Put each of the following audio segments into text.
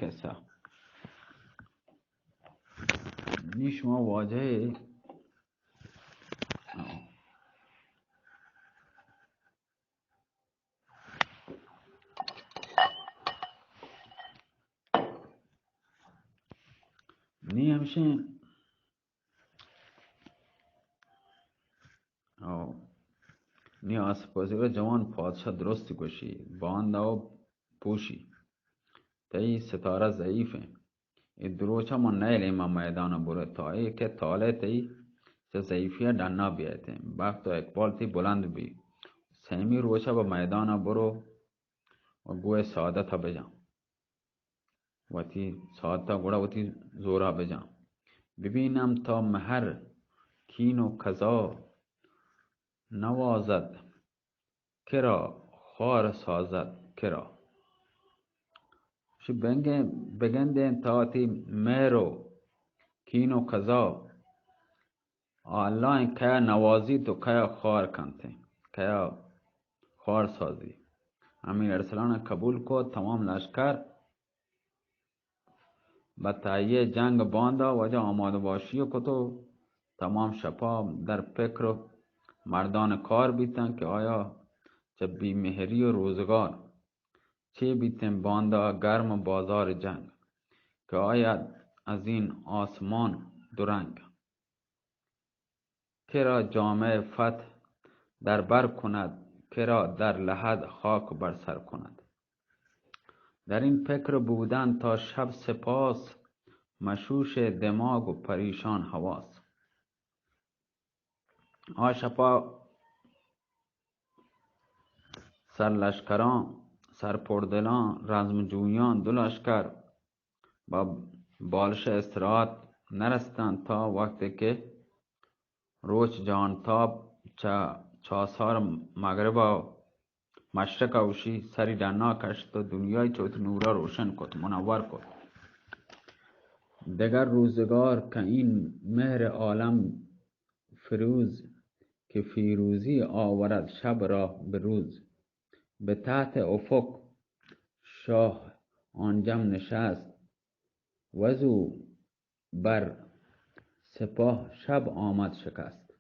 کسا نی شما واجه نی همشه نی آسپازی و جوان پادشاه درستی کشی باند و پوشی تایی ستاره ضعیفه ای دروچه من نیلی ما میدان بره تایی که تاله تی سه ضعیفیه دنا بیایته وقت و اقبال تی بلند بی سیمی روچه با میدان برو و گوه سعادتا بجام وتی سعادتا گوڑا وتی زورا بجام ببینم تا مهر کین و کذا نوازد کرا خار سازد کرا شو بگندین تا تی مهر و کین و کذا الله این که نوازی تو که خار کنته که خار سازی امیر ارسلان قبول کو تمام لشکر به تهیه جنگ باندا وجه آماده باشی و کتو تمام شپا در فکر و مردان کار بیتن که آیا چه بیمهری و روزگار چه بیتن باندا گرم بازار جنگ که آید از این آسمان درنگ کرا جامعه فتح در بر کند کرا در لحد خاک بر سر کند در این فکر بودن تا شب سپاس مشوش دماغ و پریشان حواس آشپا سرلشکران سرپردلان رزمجویان دو لشکر با بالش استراحت نرستند تا وقتی که روچ جهانتاب چاسار مغرب و مشرق اوشی سری دنا کشت و دنیای چوت نورا روشن کت منور کت دگر روزگار که این مهر عالم فروز که فیروزی آورد شب را به روز به تحت افق شاه آنجم نشست وزو بر سپاه شب آمد شکست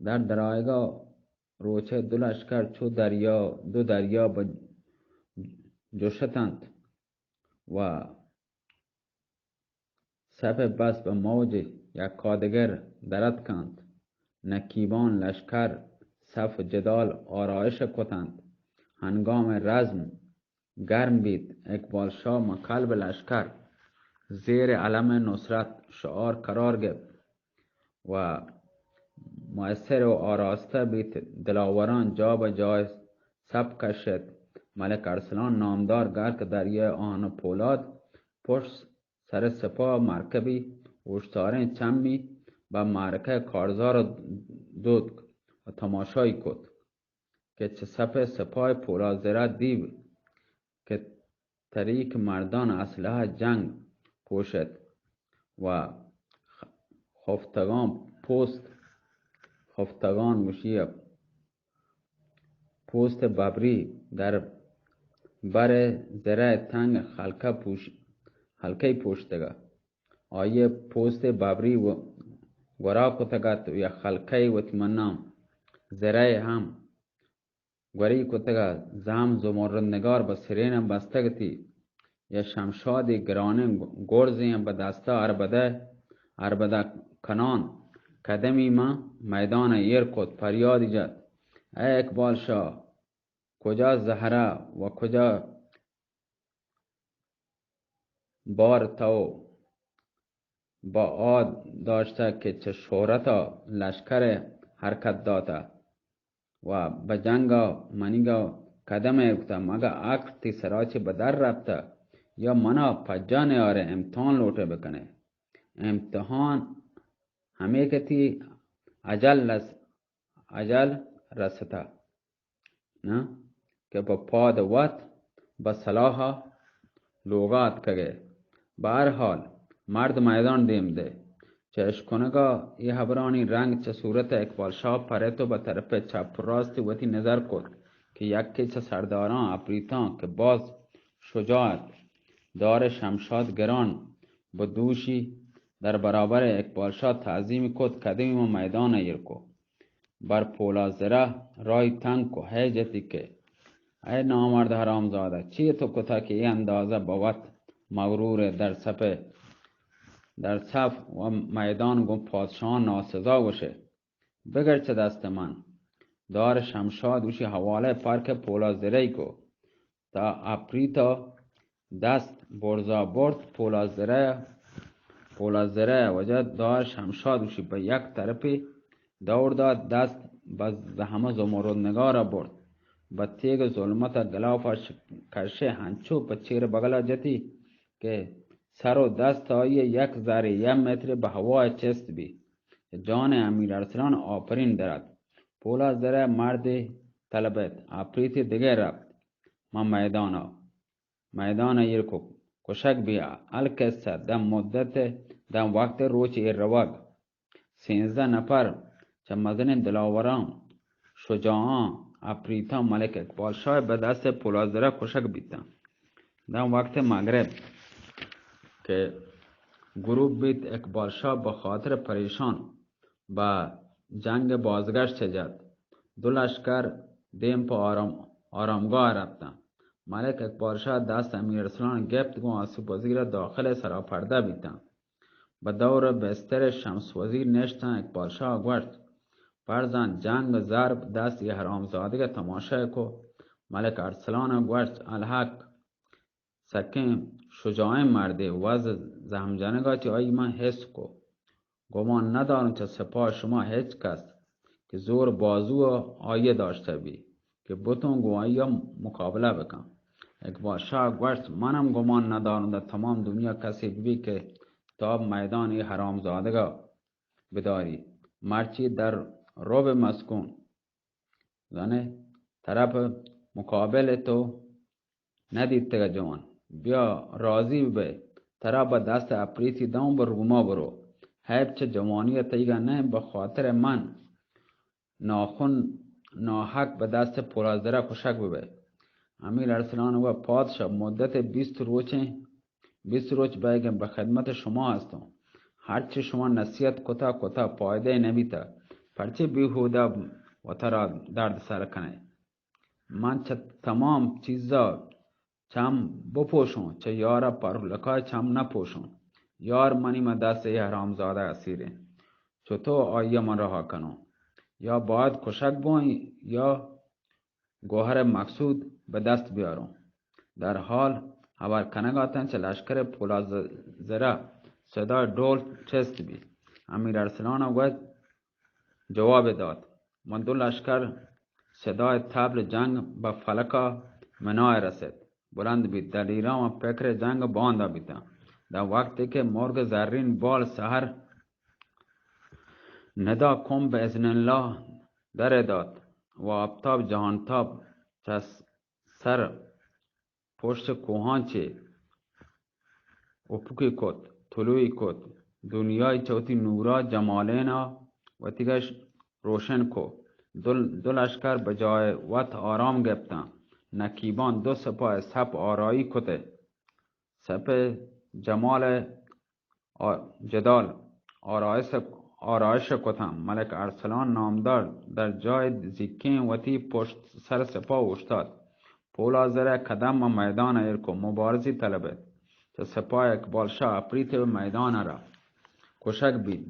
در درایگاه روچه دو لشکر چو دو دریا جوشتند و صف بس به موج یکادگر درد کند نکیبان لشکر صف جدال آرایش کتند هنگام رزم گرم بید اقبال شاه قلب لشکر زیر علم نصرت شعار قرار گرفت و مؤثر و آراسته بیت دلاوران جا به جای صف کشید ملک ارسلان نامدار گرد که دریای آهن و پولاد پشت سر سپاه مرکبی هوشداران چمی به معرکه کارزار دود و تماشایی کد که چه صف سپاه پولاد زره دیو که طریق مردان اسلحه جنگ پوشد و خفتگان وشی پوست ببری در بر زره تنگ حلقه پوشتگا آیه پوست ببری و گرا کتگت و یا خلقه و تمنام زره هم گری کتگا زم زمردنگار با سرین بستگتی یا شمشاد گرانه گرزی به دسته عربده کنان قدمی ما میدان ایر کد فریاد جد ای اقبال شاه کجا زهره و کجا بار تو با آد داشته که چه شهرتا لشکر حرکت داتا و به جنگا منیگا قدم اکتا مگا عقل تی سراچه بدر رفته یا منا پجا نیاره امتحان لوٹه بکنه امتحان همه کتی اجل رسته نه که با پاد وقت با صلاح لوگات کگه به هر حال مرد میدان دیم ده چه اشکنگا ای حبرانی رنگ چه صورت اقبال شاه پرتو به طرف چپ راستی وتی نظر کد که یکی چه سرداران اپریتان که باز شجاعت دار شمشاد گران به دوشی در برابر اقبال شاه تعظیم کد کدیم و میدان ایرکو بر پولازره رای تنگ و حیجتی که ای نامرد حرامزاده چی تو کتا که ای اندازه بوت مغرور در صف و میدان گم پادشاه ناسزا وشه بگرچه دست من دار شمشاد وشی حواله پارک پولازره کو تا اپریتا دست برزا برد پولازره وجد دار شمشاد وشی به یک طرفی دور داد دست به زحمه زمرد نگار برد به تیگ ظلمت گلافش کرشه هنچو به چیر بغلا جتی که سر و دست آئی یک ذره 1 متر به هوا چست بی جان امیر ارسلان آفرین درد پولازره مرد طلبت اپریت دیگه رفت ما میدان ایرکو کشک بیا الکسه دم وقت روچ ایرواگ 13 نفر چه مزن دلاوران شجاعان اپریتا ملک اقبال شاه به دست پولازره کشک بیتن دم وقت مغرب که گروه بیت اقبال شاه به خاطر پریشان به جنگ بازگشت جد 2 لشکر دیم پا آرامگاه رفتن ملک اقبال شاه دست امیر ارسلان گفت گو آسیب وزیر داخل سراپرده بیتن به دور بستر شمس وزیر نشتن اقبال شاه گوشت فرزند جنگ ضرب دست یه حرامزاده تماشا کو ملک ارسلان گوشت الحق سکیم شجاع مرده وز زهمجنگا چی آئی من حس کو گمان ندارم چه سپاه شما هیچ کس که زور بازو آیه داشته بی که بتون گوایی مقابله بکن اقبال شاه گوشت منم گمان ندارم در تمام دنیا کسی بی که تاب میدان ای حرامزادگا بداری مرچی در روب مسکون زنه طرف مقابل تو ندید تگه جوان بیا راضی به طرف به دست اپریتی دام بر روما برو حیب چه جوانی تیگه نه به خاطر من ناحق به دست پولازره کشک ببه امیر ارسلان و پادشاه مدت 20 روز بگم به خدمت شما هستم هرچه شما نصیحت کتا پایده نمیتا پرچه بیهوده و ترا درد سر کنه من چه تمام چیزا چم بپوشون چه یارا پرلکای چم نپوشون یار منی من دست ای حرامزاده اسیره چطور آیه من رها کنم یا باید کشک بوین یا گوهر مقصود به دست بیارم در حال خبر کنگاتن چه لشکر پولازره صدای ډول چست بی امیر ارسلان گوید جواب داد من 2 لشکر صدای طبل جنگ به فلکا منای رسید بلند بید در ایران و فکر جنگ بانده بیتا در وقتی که مرغ زرین بال سحر ندا کن به اذن الله در داد و آفتاب جهانتاب چه سر پشت کوهان چه افقی کد طلوعی کد دنیای چوتی نورا جمالینا و تیگش روشن کو 2 لشکر به جای وقت آرام گفتن نکیبان 2 سپاه سپ آرایی کته سپ جمال جدال آرایش کتن ملک ارسلان نامدار در جای زیکین وتی پشت سر سپاه اوشتاد پولازره قدم و میدان ایرکو مبارزی طلبه چه سپاه اقبال شاه اپریت و میدان را کشک بید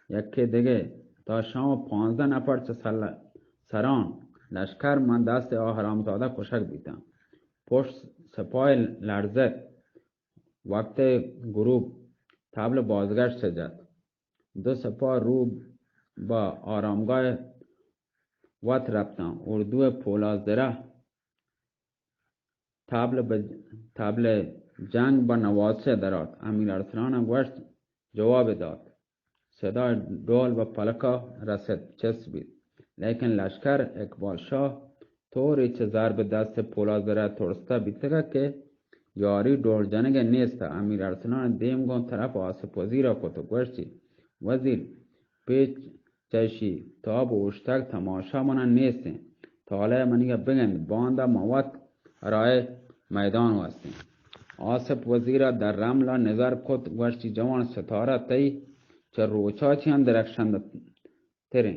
یکی دیگه تا شام 15 نفر چه سران لشکر من دست حرامزاده کشک بیدم پشت سپاه لرزه وقت گروه طبل بازگشت سجد 2 سپاه رو با آرامگاه وقت رفتن اردو پولازره طبل جنگ با نواسه درات امیر ارسلان گوشت جواب داد صدای ډول و پلکا رسید چسبید لیکن لشکر اقبال شاه طوری چه ضرب دست پولازره ترسته بیتگه که یاری ډول جنگ نیست امیر ارسلان دیم گون طرف آسف وزیر کتو گوشتی وزیر پیچ چشی تاب و اشتک تماشا منن نیستیم تاله منیگه بگن بانده موت رای میدان وستیم آصف وزیرا در رملا نظر کد گوشتی جوان ستاره تی چه روچاچی هم درخشنده تره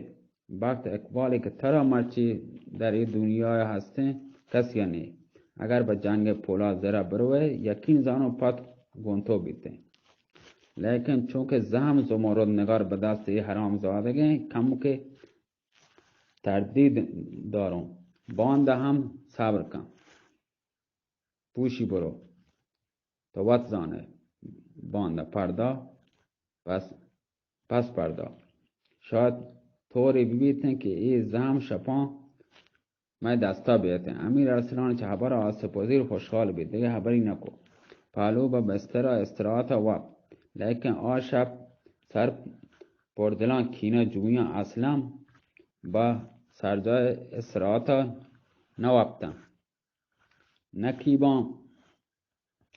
وقت اقبالی که ترا مرچی در این دنیا هسته کسی نی اگر به جنگ پولاد زره بروه یقین زانو پت گونتو بیته لیکن چونکه زهم زمرد نگار به دست ای حرام زادگه کمو که تردید دارم بانده هم صبر کن پوشی برو تو وقت زانه بانده پردا پس پردا شاید طوری بیتن که ای زهم شپان میں دستا بیتن امیر ارسلان چه خبر آصف وزیر خوشحال بید دیگه خبری نکو پالو با بستر استراحت و لیکن آ شب سر پردلان کینه جویان اسلام با سرجای استراحت نوابتن نکیبان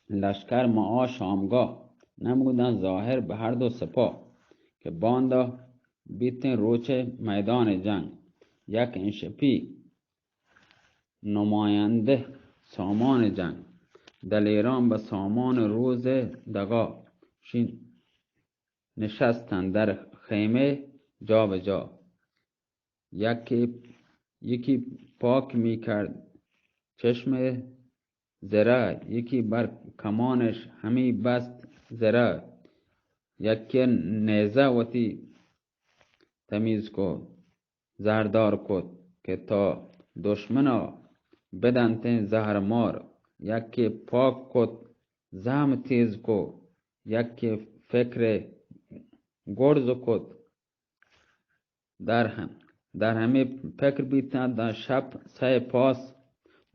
لشکر معا شامگاه نمودن ظاهر به هر دو سپاه که باندا بیتن روچه میدان جنگ یک انشپی نماینده سامان جنگ دلیران به سامان روز دگاه نشستن در خیمه جا به جا یکی پاک می کرد چشم زره یکی بر کمانش همی بست زره یکی نیزه وتی تمیز کو زهردار کد که تا دشمنا بدنت زهر مار یکی پاک کد زهم تیز کو یکی فکر گرز کد در همه فکر بیتن در شب سه پاس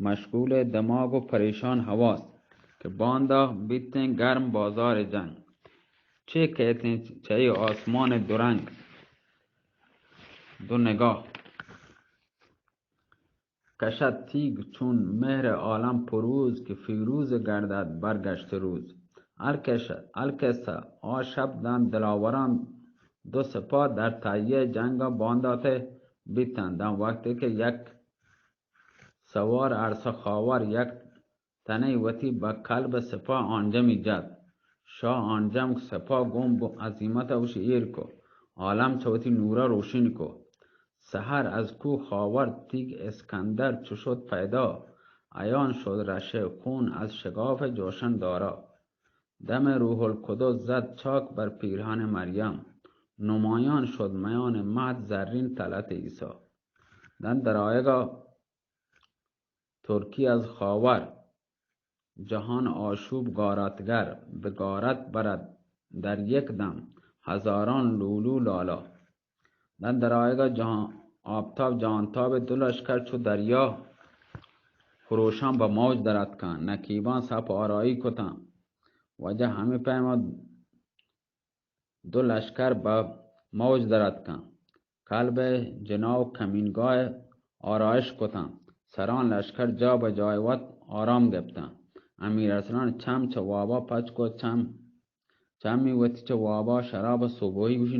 مشغول دماغ و پریشان حواس که باندا بیتن گرم بازار جنگ چه کہتے چه آسمان درنگ دو نگاه کشد تیگ چون مهر عالم پروز که فیروز گردد برگشت روز الکسا آ شب دن دلاوران دو سپاه در تهیه جنگ بانداته بیتن دن وقتی که یک سوار عرصه خاور یک تنه وتی با قلب سپاه آنجمی جد شاه آنجم سپاه گم عظیمت او شعیر کو عالم چوتی نورا روشن کو سحر از کو خاور تیگ اسکندر چو شد پیدا عیان شد رشه خون از شگاف جوشن دارا دم روح القدس زد چاک بر پیرهن مریم نمایان شد میان مهد زرین طلعت عیسی دن درایگا ترکی از خاور جهان آشوب غارتگر به غارت برد در یک دم هزاران لولو لالا دن درایگا جهان آفتاب جهانتاب دو لشکر چو دریا خروشان با موج درد کن نکیبان سپ آرایی کتن وجه همه پیما دو لشکر با موج درد کن قلب جناو کمینگاه آرایش کتن سران لشکر جا به جای وقت آرام گفتن امیر ارسلان چم چه وابا پچ کو چمی وتی چه وابا شراب صبحی گوشی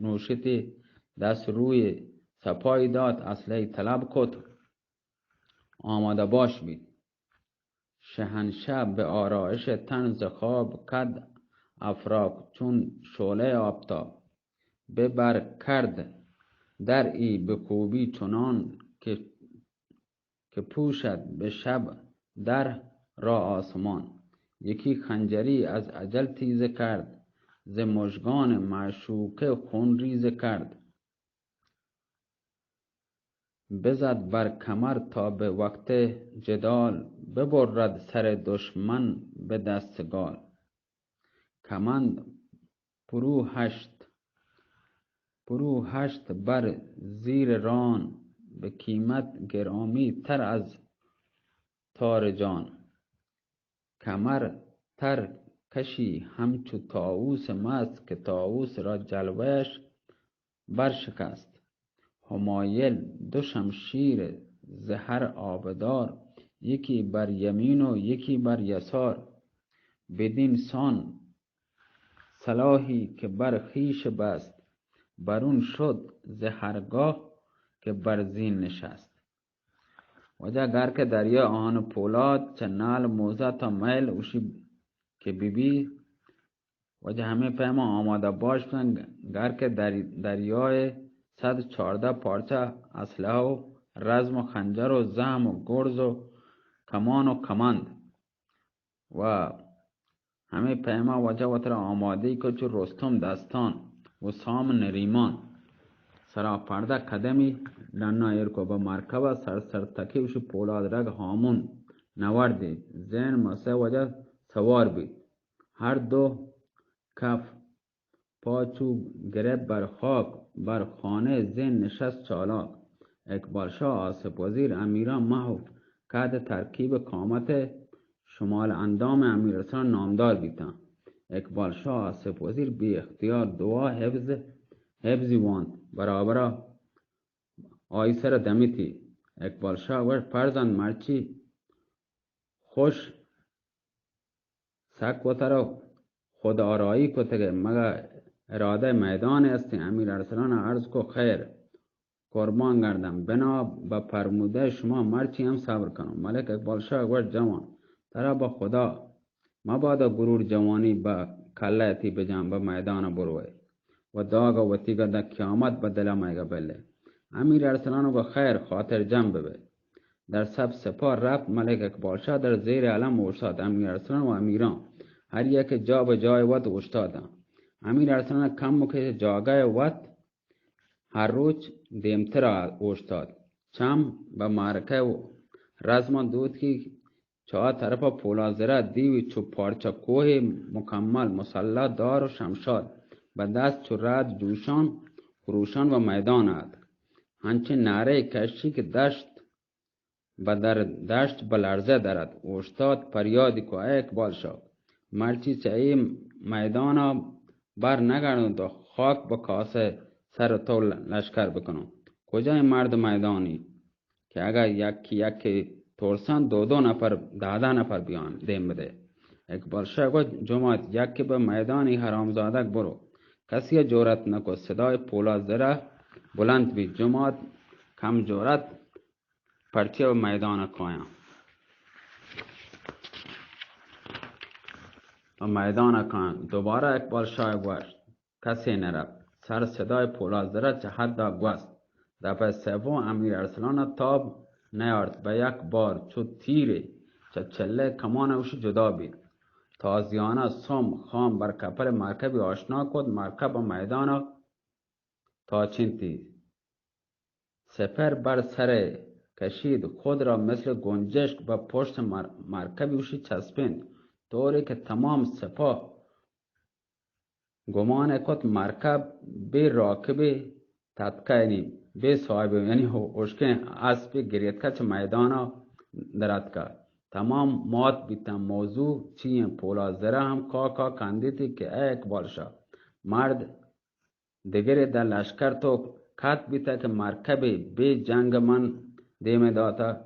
نوشتی دست روی سپایی داد اسلحه طلب کت آماده باش بید شهنشه به آرایش تن ز خواب کد افراک چون شعله آفتاب ببر کرد در ای به خوبی چنان که پوشد به شب در را آسمان یکی خنجری از اجل تیزه کرد ز مژگان معشوقه خون ریزه کرد بزد بر کمر تا به وقت جدال ببرد سر دشمن به دستگال کمند فرو هشت بر زیر ران به قیمت گرامی تر از تار جان کمر تر کشی همچو طاووس مست که طاووس را جلوهش برشکست همایل دو شمشیر ز هر آبدار یکی بر یمین و یکی بر یسار بدین سان سلاحی که بر خویش بست برون شد ز هرگاه که بر زین نشست وجه گر که دریا آهن پولاد چه نال موزه تا میل اوشی که بیبی وجه همه پیما آماده باش بودن گر که دریای 114 پارچه اسلحه و رزم و خنجر و زهم و گرز و کمان و کمند و همه پیما وجه وطر آماده که چو رستم دستان و سام نریمان سراپرده قدمی لنا ایرکو با مرکب سر تکیوش پولاد رگ هامون نوردی زین مسه وجه سوار بید هر دو کف پاچو گرب بر خاک بر خانه زین نشست چالاک اقبال شاه آصف وزیر امیران محو کد ترکیب کامت شمال اندام امیرسان نامدار بیتن اقبال شاه آصف وزیر بی اختیار دعا حفظی واند برابر آی سر دمیتی اقبال شاه ور فرزند مرچی خوش سک و ترو خود آرایی کتگه مگه اراده میدان است امیر ارسلان عرض کو خیر قربان گردم بنا با فرموده شما مرچی هم صبر کنم ملک اقبال شاه گوشت جوان ترا با خدا مبادا غرور جوانی با کلتی بجام به میدان بروه و داغ و تیگه در قیامت به دل میگه بله امیر ارسلان گو خیر خاطر جمع ببه در سب سپاه رفت ملک اقبال شاه در زیر علم اوشتاد امیر ارسلان و امیران هر یک جا به جای ود اوشتادن امیر ارسلان کم که جاگه ود هر روز دیمتر اوشتاد چم به معرکه و رزمان دود که چهار طرف پولازره دیوی چو پارچه کوه مکمل مسلح دار و شمشاد به دست چو رد جوشان خروشان و میدان آد هنچه نعره کشی که دشت و در دشت بلرزه درد اوشتاد پریادی که ای اقبال شاه مرچی چه ای میدان بر نگردند و خاک به کاسه سر تو لشکر بکنم کجای مرد میدانی که اگر یکی ترسان دو نفر 10 نفر بیان دیم بده اقبال شاه گفت جماعت یکی به میدانی حرامزادک برو کسی جورت نکو صدای پولاد زره بلند بید جماعت کم جورت پرچه به میدان کایم و میدان کایم دوباره اقبال شاه گوشت کسی نرفت سر صدای پولاد زره چه حد گوست دفعه سوم امیر ارسلان تاب نیارد به یک بار چو تیره چه چله کمان اوش جدا بید تازیانه سم خام بر کپل مرکبی آشنا کد مرکب میدان تا چینتی سپر بر سر کشید خود را مثل گنجشک به پشت مرکبی اوشی چسبند طوری که تمام سپاه گمان کد مرکب به راکب تدکه به صاحب یعنی اوشکن اسب گریت که میدان درد که تمام مات بیتن موضوع چیه پولازره هم کاکا کندیتی که ای اقبال شاه مرد دیگری در لشکر تو کت بیته که مرکب به جنگ من دیمه داتا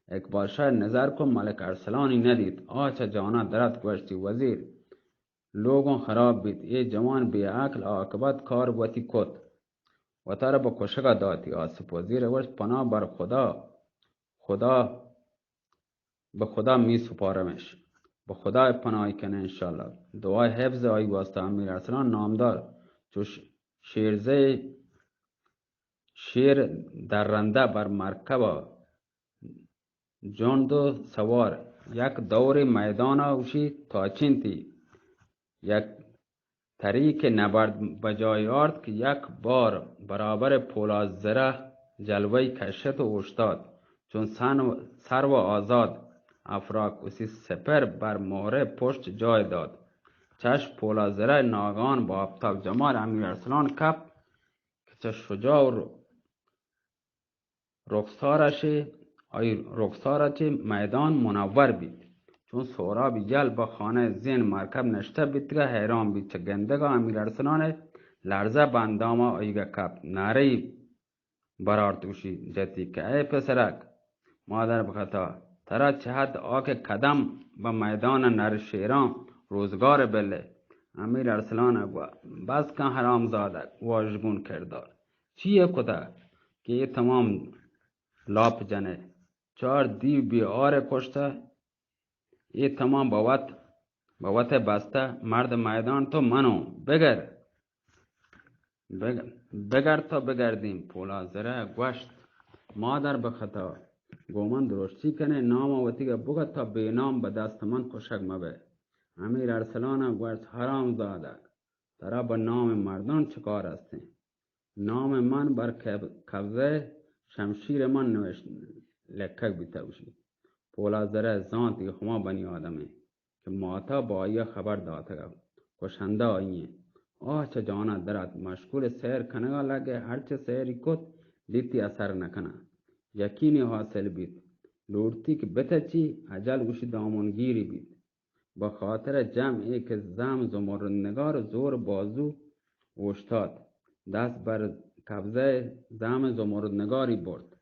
اقبال شاه نظر کن ملک ارسلانی ندید آچه جانا درد گوشتی وزیر لوگون خراب بیت ای جوان بی عقل عاقبت کار بوتی کت و تا را با کشگا داتی آصف وزیر ورش پناه بر خدا به خدا می سپارمش به خدا پناهی کنه انشالله دعای حفظ آی واسطه امیر ارسلان نامدار چو شیر درنده بر مرکب جند و سوار یک دور میدان اوشی تا چینتی یک طریق نبرد بجای آرد که یک بار برابر پولاد زره جلوی کشت و اوشتاد چون سر و آزاد افراک اسی سپر بر مهره پشت جای داد چشم پولاد زره ناگان با آفتاب جمال امیر ارسلان کپ که چه شجاع و رخسارش میدان منور بید چون سوراب یل با خانه زین مرکب نشته بیتگه حیران بید چه گندگه امیر ارسلان لرزه بندام آیگه کپ ناری برارتوشی جتی که ای پسرک مادر بخطا ترا چه حد آک قدم به میدان نرشیران روزگار بله امیر ارسلان بس کن حرام زاده واژگون کردار چیه کده که یہ تمام لاپ جنه 4 دیو بی آر کشته یہ تمام باوت با وت بسته مرد میدان تو منو بگر تا بگردیم. پولاد زره گوشت مادر به خطا گومن درشتی کنه نام وتی که بگد تا به نام به دست من کشک مبه. امیر ارسلان گوشت حرام زاده ترا به نام مردان چکار هستی؟ نام من بر کبزه شمشیر من نوشت لکک بیته باشی. پولاد زره زان دیگه خما بنی آدمه که ماتا با آیا خبر داده کشنده آییه. آه چه جانا درد مشغول سیر کنگا لگه هرچه سیری کت لیتی اثر نکنه. یقینی حاصل بید لورتی که بته چی عجل گوشی دامونگیری بید. با خاطر جمعی که زم زمردنگار زور بازو اوشتاد دست بر قبضه زم زمردنگاری برد.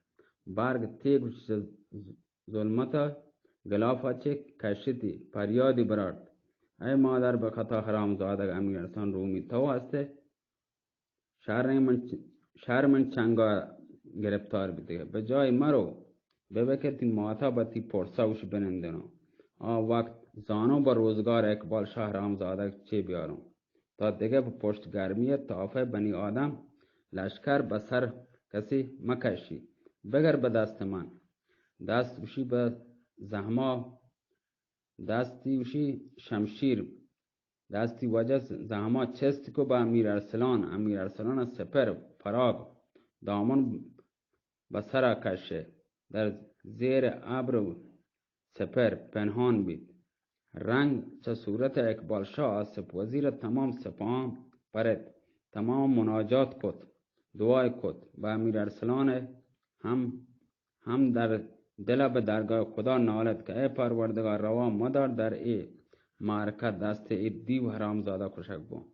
برگ تیگوش ظلمتا گلافا چه کشیدی پریادی برارد. ای مادر به خطا حرام زاده امیر ارسلان رومی تو هسته شهر من چنگا گرفتار بیده به جای مرو ببکتی ماتا باتی پرساوش بنندنو. وقت زانو با روزگار اقبال شاه حرام زاده چه بیارم تا دیگه به پشت گرمی تافه بنی آدم لشکر به سر کسی مکشی. بگر به دست من دست وشی به زحما دستی وشی شمشیر دستی وجه زحما چستی که با امیر ارسلان سپر فراغ دامن به سر کشه در زیر ابر سپر پنهان بید. رنگ چه صورت اقبال شاه آصف وزیر تمام سپاهان پرد تمام مناجات کد دعای کد و امیر ارسلان هم در دل به درگاه خدا نالد که ای پروردگار روا مدار در ای معرکت دست ای دیو حرام زاده کشک بون.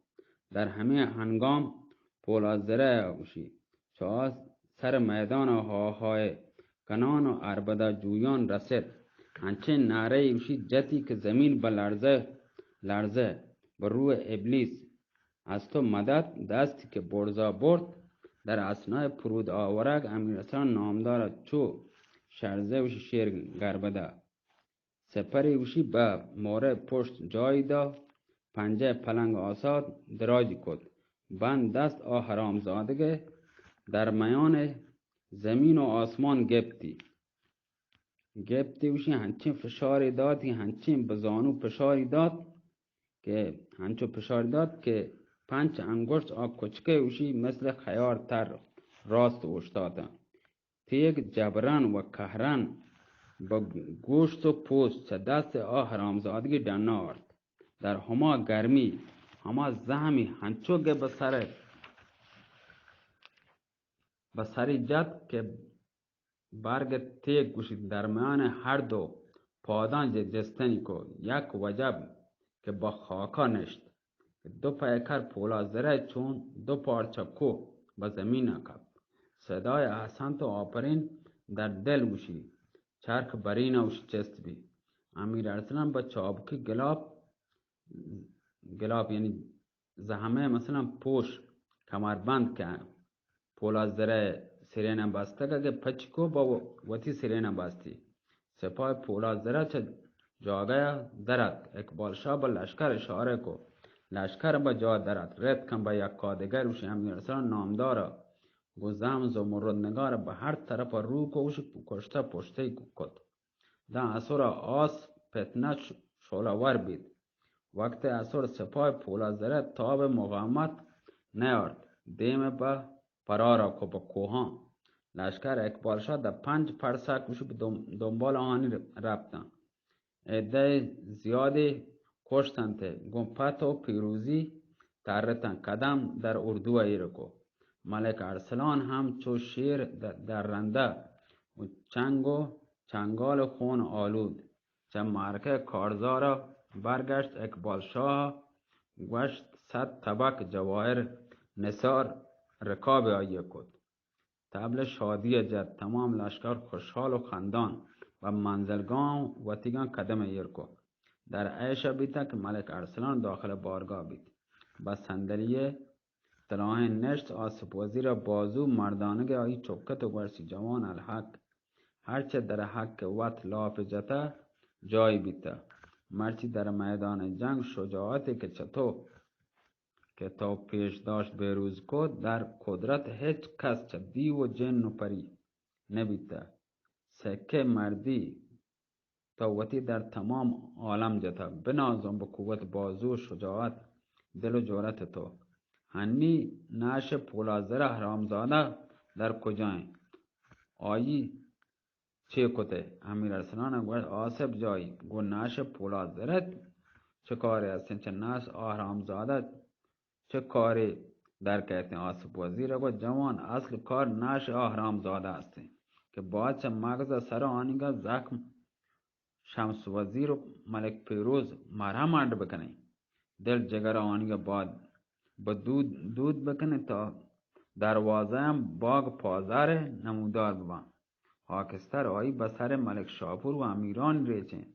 در همه هنگام پولاد زره اوشی چه سر میدان های کنان و عربده جویان رسید. هنچه نعره اوشی جتی که زمین به لرزه به روح ابلیس از تو مدد دستی که برزا برد. در اسنای پرود آورگ امیر ارسلان نامدار چو شرزه وشی شیر گربده سپری وشی به موره پشت جای دا پنجه پلنگ آساد دراجی کد. بند دست حرام زادگه در میان زمین و آسمان گپتی وشی هنچین فشاری داد هنچین به زانو فشاری داد که 5 انگشت کچکه وشی مثل خیار تر راست اوشتاده. تیگ جبران و کهران با گوشت و پوست چه دست حرام زادگی دنا آرد. در هما گرمی هما زهمی هنچو که به سری جد که برگ تیگ گوشید در میان هر دو پادان جستنی کو یک وجب که با خاکا نشت. 2 پیکر پولاد زره چون 2 پارچه کو به زمین اکب. صدای احسنت و آفرین در دل گوشی چرک برین اوش چست بی. امیر ارسلان با چابکی گلاب یعنی زحمه مثلا پوش کمربند که پولاد زره سیرین بسته که پچکو با وتی سیرین بستی. سپاه پولاد زره چه جاگه درد اقبال شاه با لشکر اشاره کو لشکر با جا درد رد کن با یک کادگر وشی امیر ارسلان نامداره گزم زمردنگار به هر طرف رو کوش کشته پشته کد. دا اثر آس فتنه شولور بید. وقت اثر سپاه پولاد زره تاب مقاومت نیارد دیم به فرارا کو به کوهان. لشکر اقبال شاه در 5 فرسخ وشی به دنبال آنی رفتن. عده زیادی کشتند گمپت و پیروزی ترتن قدم در اردو ایرکو. ملک ارسلان هم چو شیر در رنده و چنگال خون آلود چه معرکه کارزارا برگشت. اقبال شاه گوشت 100 طبق جواهر نثار رکاب آیه کد. طبل شادی جد تمام لشکر خوشحال و خندان و منزلگاه و تیگان قدم ایرکو. در عیش بیتا که ملک ارسلان داخل بارگاه بید با صندلیه تلاهن نشت آصف وزیر بازو مردانه آیی چوکت و گرسی جوان الحق هرچه در حق وط لاف جتا جای بیتا. مرچی در میدان جنگ شجاعتی که تا پیش داشت بیروز کد در قدرت هیچ کس چه دیو و جن و پری نبیده سکه مردی تا وتی در تمام عالم جتا بنازم به قوت بازو و شجاعت دل و جرأت تو هنی ناش پولازر حرامزاده در کجای آیی چه کته امیر ارسلان گوشت آسف جایی گو ناش پولازرت چه کاری هستین چه ناش حرامزاده چه کاری در کہتے ہیں آسف وزیر گو جوان اصل کار ناش حرامزاده هستین که باید چه مغز سر آنیگا زخم شمس وزیر و ملک پیروز مرهم اند بکنه دل جگر آنیگا باید با دود بکنه تا دروازه هم باغ پازار نمودار ببن خاکستر آیی به سر ملک شاپور و امیران ریچه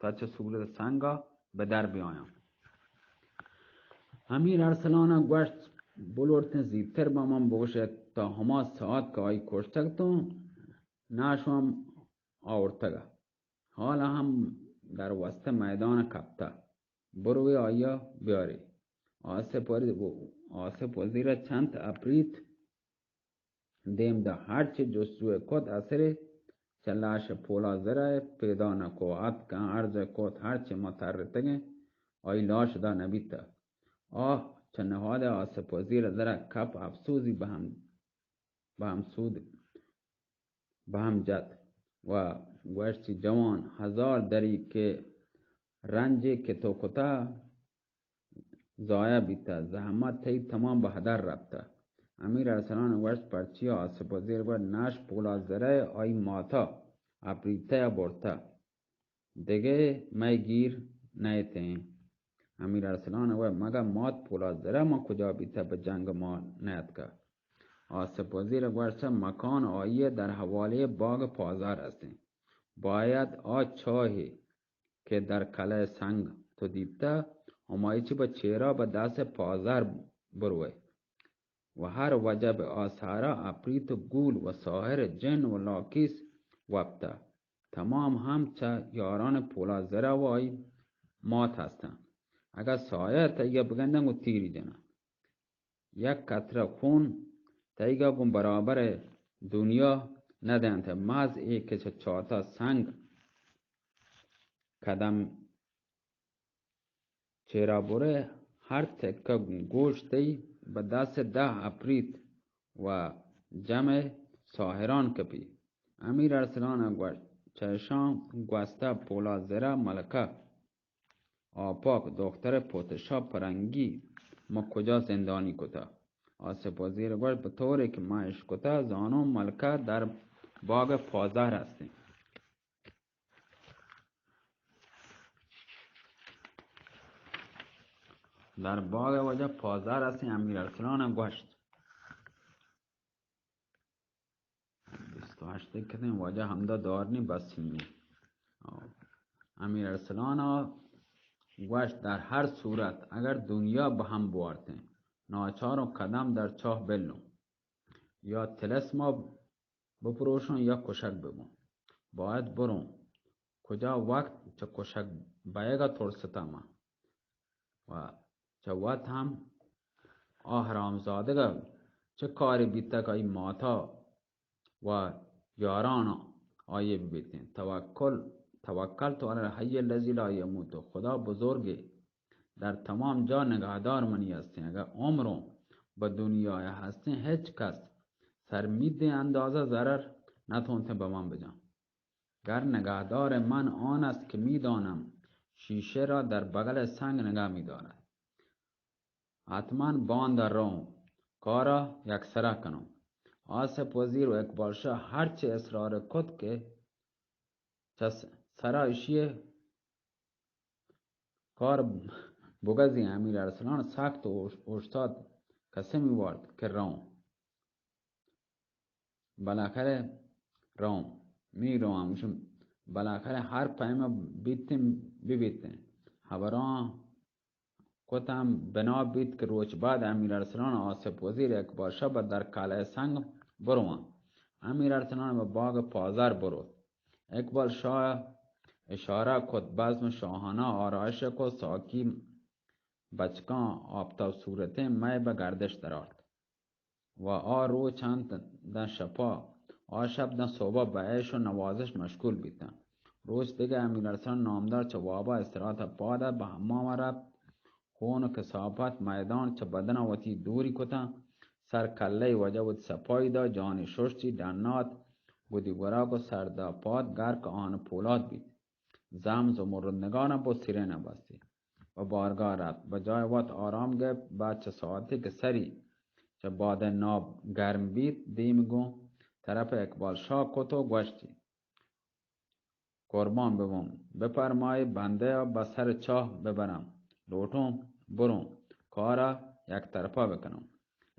تا چه سولت سنگا به در بیایم امیر ارسلان گوشت بلورتن زیبتر با من بگوشد تا هما ساعت که آیی کشتگ تو ناشوام آورتگا حالا هم در وسط میدان کپتا بروی آیا بیاری آسف وزیر چند اپریت دیم ده هرچه جستجوی کد اثر چلاش پولا زره پیدا نکو ات که عرض کد هرچه مترتگه آی لاش دا نبیتا چه نهاد آسف وزیر زره کپ افسوزی به هم جد و گوشتی جوان هزار دری که رنجی که تو کتا ضایع بیتا زحمت تی تمام به هدر رفته امیر ارسلان گوشت پرچی آسف وزیر گوشت ناش پولا زره آی ماتا اپریته برتا دیگه می گیر نیته امیر ارسلان گوشت مگه مات پولا زره ما کجا بیتا به جنگ ما نیت که آسف وزیر گوشت مکان آیه در حواله باغ پازار هستیم باید چاهی که در کله سنگ تو دیبتا همایچی با چیرا به دست پازار بروه و هر وجه به آسارا اپریت و گول و ساهر جن و لاکیس وقتا تمام هم چه یاران پولا زره و آی مات هستن اگر سایه تایگه بگندن و تیری جنن یک قطره خون تایگه گم برابر دنیا ندهند ماز ای که چاتا سنگ کدم چرا بره هر تکه گوشتی به دست 10 اپریت و جمع ساهران کپی امیر ارسلان گوشت چشام گوسته پولا زره ملکه آپاک دختر پوتشا پرنگی ما کجا زندانی کتا آسف وزیر گوشت به طوری که مایش کتا زانو ملکه در باغ پازار هستیم در باغ وجه پازار هستیم امیر ارسلان گوشت 28 کتیم وجه همدا دارنی بسیمی امیر ارسلان گوشت در هر صورت اگر دنیا به هم بوارته ناچار و قدم در چاه بلنو یا تلسما بپروشون یا کشک ببون باید برون کجا وقت چه کشک بایگا ترستا ما و چه وقت هم حرامزاده چه کاری بیتا که ای ماتا و یاران آیه بیتین توکل تو علی الحی الذی لا یموت خدا بزرگی در تمام جا نگهدار منی هستین اگر عمرو به دنیای هستین هیچ کس سرمید اندازه ضرر نتونته به من بجان گر نگهدار من آن است که میدانم شیشه را در بغل سنگ نگه میدارد حتما باند رو کارا یکسره کنم آسف وزیر و اقبال شاه هرچه اصرار کد که سرایشی کار بگذی امیر ارسلان سخت و استاد قسمی وارد که روم بالاخره روم می روم بالاخره هر پیمه بیتیم ببیتیم خبران کتم بنا بیت که روچ بعد امیر ارسلان آسف وزیر اقبال شاه در کاله سنگ بروان امیر ارسلان به باغ پازار برود اقبال شاه اشاره کد بزم شاهانه آرایش کو ساکی بچکان آفتاب صورته می به گردش درآورد و رو چند دن شپا شب دن صبح به عیش و نوازش مشغول بیتن. روز دیگه امیرحسن نامدار چه وابا استراحت پاده به حمام رفت. خون و کثافت میدان چه بدن وتی دوری کتا. سر کله وجه ود سپایی دا جانی ششتی دنات بودی گراک و سردا پاد گرک آن پولاد بید. زمز و مرندگان با سیرین بستی و بارگاه رفت. به جای وقت آرام گرفت. بعد چه ساعتی که سری چه باد ناب گرم بید دیمگو طرف اقبال شاه کتو گوشتی قربان ببوم بفرمای بنده به سر چاه ببرم لوٹوم بروم کارا یک طرفا بکنم.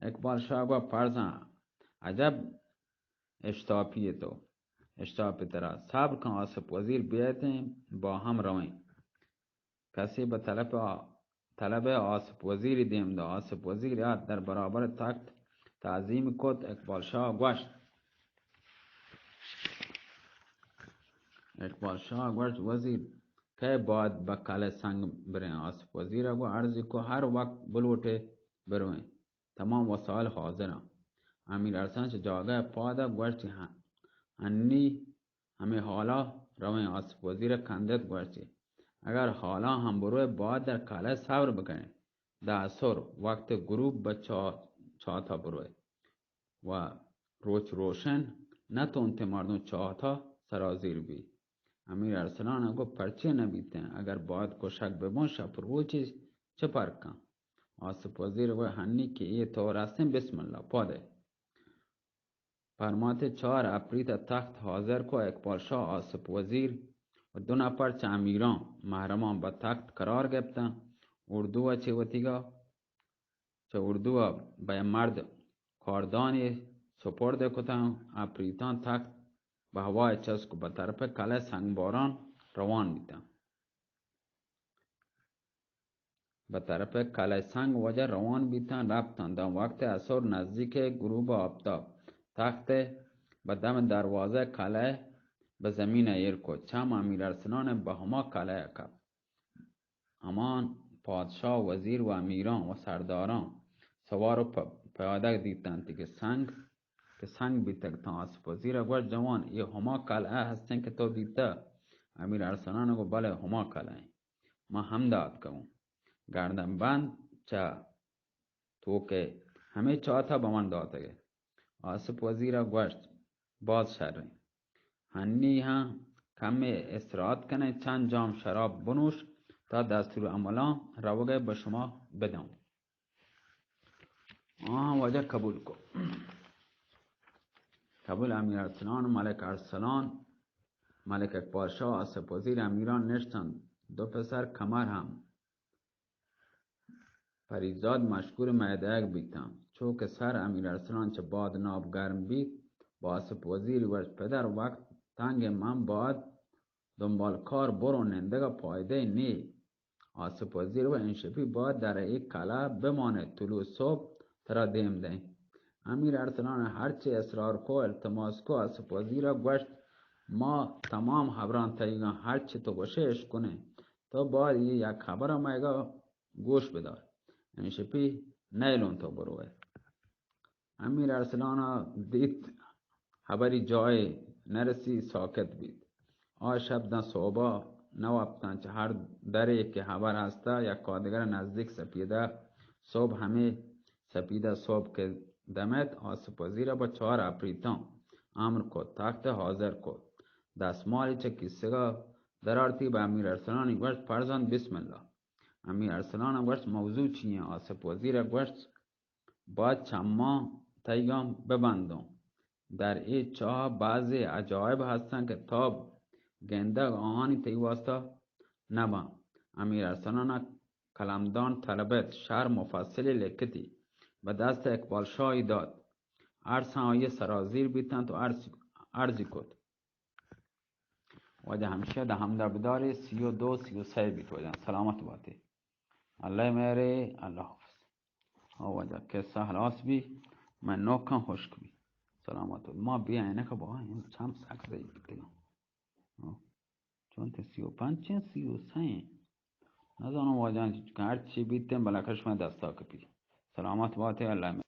اقبال شاه گو فرزن عجب اشتاپی تو اشتاپی ترا صبر کن آصف وزیر بیایتیم با هم رویم. کسی به طلب آصف وزیری دیم ده. آصف وزیر یاد در برابر تخت تعظیم کد. اقبال شاه گوشت وزیر که باید به کل سنگ برین. آصف وزیر گو عرضی که هر وقت بلوٹه بروین تمام وسائل حاضرم. امیر ارسلان چه جاگه پاده گوشتی هنی همه حالا روین. آصف وزیر کندت گوشتی اگر حالا هم بروی باید در کله صبر بکنی. ده اثر وقت غروب به چاتا بروی و روچ روشن نتونت مردم چاتا سرازیر بی. امیر ارسلان گفت پرچه نبیتن اگر باید کشک ببون شب روچی چه پرکن. آصف وزیر گفت هنی که ای تو رستن بسم الله پاده. فرمات 4 اپریل تخت حاضر کو. اقبال شاه آصف وزیر و 2 نفر چه امیران محرمان به تخت قرار گرفتن. اردو چه وطیگا چه اردو به مرد کاردانی سپرده کتن. اپریتان تخت به هوای چسک به طرف کله سنگباران روان بیتن. به طرف کله سنگ وجه روان بیتن رفتن. در وقت عصر نزدیک غروب آفتاب تخت به دم دروازه کله به زمین ایر کد. چم امیر ارسلان به هما کله کب. امان پادشاه وزیر و امیران و سرداران سوار و پیاده دیدند که سنگ بیتک تا. آصف وزیر گوشت جوان یہ هما کله هستن که تو دیده. امیر ارسلان گو بله هما کله ما هم داد کنم گردن بند چه تو که همه چاہتا به من داده گه. آصف وزیر گوشت باز شرین هنی ها کم استراحت کنه چند جام شراب بنوش تا دستور عملان روگه به شما بدم. وجه قبول کو. قبول امیر ارسلان و ملک ارسلان ملک اقبال شاه آصف وزیر امیران نشتند. 2 پسر کمر هم فریزاد مشکور میدهک بیتن. چوک سر امیر ارسلان چه باد ناب گرم بید با آصف وزیر گوشت پدر وقت تنگ من باید دنبال کار برو نندگا پایده نی. آصف وزیر و انشپی باید در یک کله بمانه طلوع صبح ترا دیم ده. امیر ارسلان هرچه اصرار کو التماس کو. آصف وزیر گوشت ما تمام خبران تایگان هرچه تو گوشش کنه تو باید یک خبر میگا گوش بدار. انشپی نیلون تو بروه. امیر ارسلان دید خبری جای نرسی ساکت بید. شب دن صبح نوابتن چه هر دری که خبر هسته یک کادگر نزدیک سپیده صبح همه سپیده صبح که دمت. آصف وزیر با 4 اپریتان امر کد تخت حاضر کد. دستمالی چه کسیگا درارتی به امیر ارسلان گوشت فرزند بسم الله. امیر ارسلان گوشت موضوع چیه. آصف وزیر گوشت باید چما تایگام ببندم. در این چاه بعضی عجایب هستن که تا گنده آهانی تی واسطه نبا. امیر ارسلان کلمدان طلبت شهر مفصلی لکتی به دست اقبال شاهی داد. عرص های سرازیر بیتن تو عرضی کد وجه همیشه ده همده بداری 32 33 بیت وجه سلامت باتی الله میره الله حافظ. وجه که سهلاس بی من نوکن خشک بی سلامت ما بیا اینه که با این چند سکس دیگه چون 35 چه 33 نزانم واجن هر چی بیتیم بلکش من دستا کپی سلامت باته الله